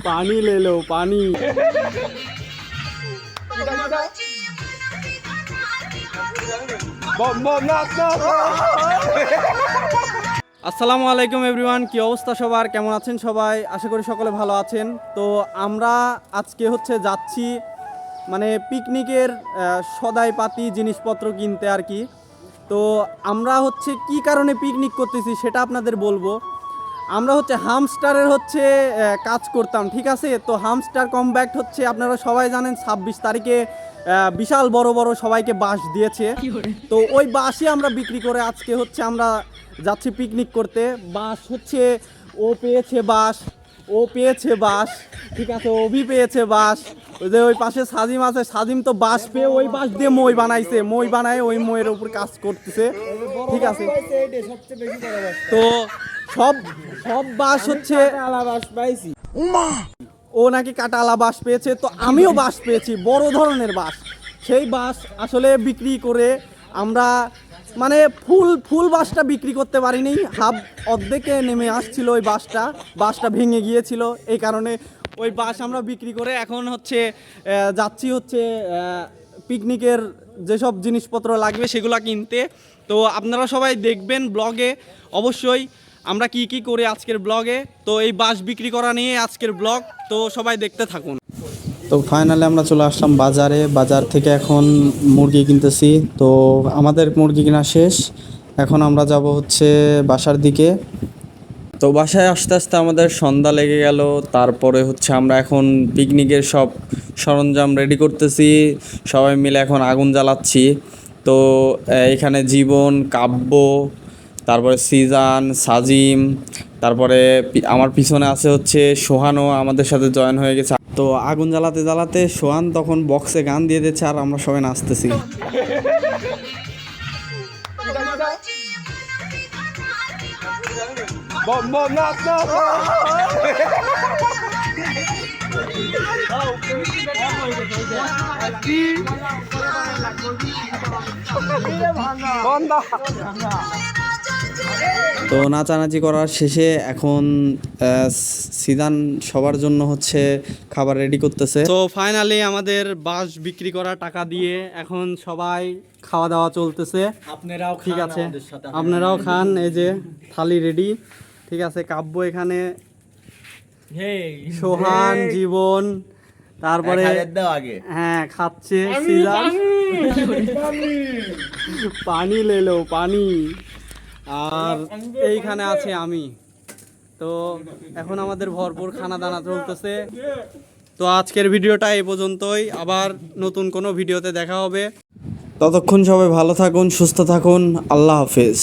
पानी ले लो पानी। আসসালামু আলাইকুম এভরিওয়ান, কি অবস্থা সবার, কেমন আছেন সবাই? আশা করি সকলে ভালো আছেন। তো আমরা আজকে যাচ্ছি মানে পিকনিকের সদাই পাতি জিনিসপত্র কিনতে আর কি। তো আমরা কি কারণে পিকনিক করতেছি সেটা আপনাদের বলবো। আমরা হামস্টারের কাজ করতাম, ঠিক আছে? তো হামস্টার কম্প্যাক্ট আপনারা সবাই জানেন 26 তারিখে বিশাল বড় বড় সবাইকে বাঁশ দিয়েছে। তো ওই বাঁশই আমরা বিক্রি করে আজকে আমরা যাচ্ছি পিকনিক করতে। বাঁশ ও পেয়েছে বাঁশ, ও পেয়েছে বাঁশ, ঠিক আছে, অভি পেয়েছে বাঁশ। ওই যে ওই পাশে সাজিম আছে, সাজিম তো বাঁশ পেয়ে ওই বাঁশ দিয়ে মই বানাইছে, মই বানায় ওই মইয়ের উপর কাজ করতেছে, ঠিক আছে। তো সব সব বাঁশ ও নাকি কাটালা বাঁশ পেয়েছে, তো আমিও বাঁশ পেয়েছি, বড় ধরনের বাঁশ। সেই বাঁশ আসলে বিক্রি করে আমরা মানে ফুল বাঁশটা বিক্রি করতে পারিনি, হাফ অর্ধেকে নেমে আসছিল ওই বাঁশটা ভেঙে গিয়েছিল। এই কারণে ওই বাঁশ আমরা বিক্রি করে এখন যাচ্ছি পিকনিকের যেসব জিনিসপত্র লাগবে সেগুলো কিনতে। তো আপনারা সবাই দেখবেন ব্লগে অবশ্যই আমরা কি কি করি আজকের ব্লগে। তো এই বাঁশ বিক্রি করা নিয়ে আজকের ব্লগ, তো সবাই দেখতে থাকুন। তো ফাইনালি আমরা চলে আসলাম বাজার থেকে এখন মুরগি কিনতেছি। তো আমাদের মুরগি কেনা শেষ, এখন আমরা যাব বাসার দিকে। তো বাসায় আস্তে আস্তে আমাদের সন্ধ্যা লেগে গেল। তারপরে আমরা এখন পিকনিকের সব সরঞ্জাম রেডি করতেছি, সবাই মিলে এখন আগুন জ্বালাচ্ছি। তো এখানে জীবন, কাব্য, তারপরে সিজান, সাজিম, তারপরে আমার পিছনে আছে সোহানও আমাদের সাথে জয়েন হয়ে গেছে। তো আগুন জ্বালাতে জ্বালাতে সোহান তখন বক্সে গান দিয়ে দিচ্ছে আর আমরা সবাই নাচতেছি। তো নাচানাচি করার শেষে এখন সিজান সবার জন্য খাবার রেডি করতেছে। তো ফাইনালি আমাদের বাঁশ বিক্রি করা টাকা দিয়ে এখন সবাই খাওয়া দাওয়া চলতেছে। আপনারাও ঠিক আছে, আপনারাও খান। এই যে থালি রেডি, ঠিক আছে। কাব্য এখানে, সোহান, জীবন, তারপরে হ্যাঁ খাচ্ছে সিজান। পানি লেলো পানি। আর এইখানে আছে আমি। তো এখন আমাদের ভরপুর খানা দানা চলতেছে। তো আজকের ভিডিওটা এই পর্যন্তই, আবার নতুন কোনো ভিডিওতে দেখা হবে। ততক্ষণ সবাই ভালো থাকুন, সুস্থ থাকুন, আল্লাহ হাফেজ।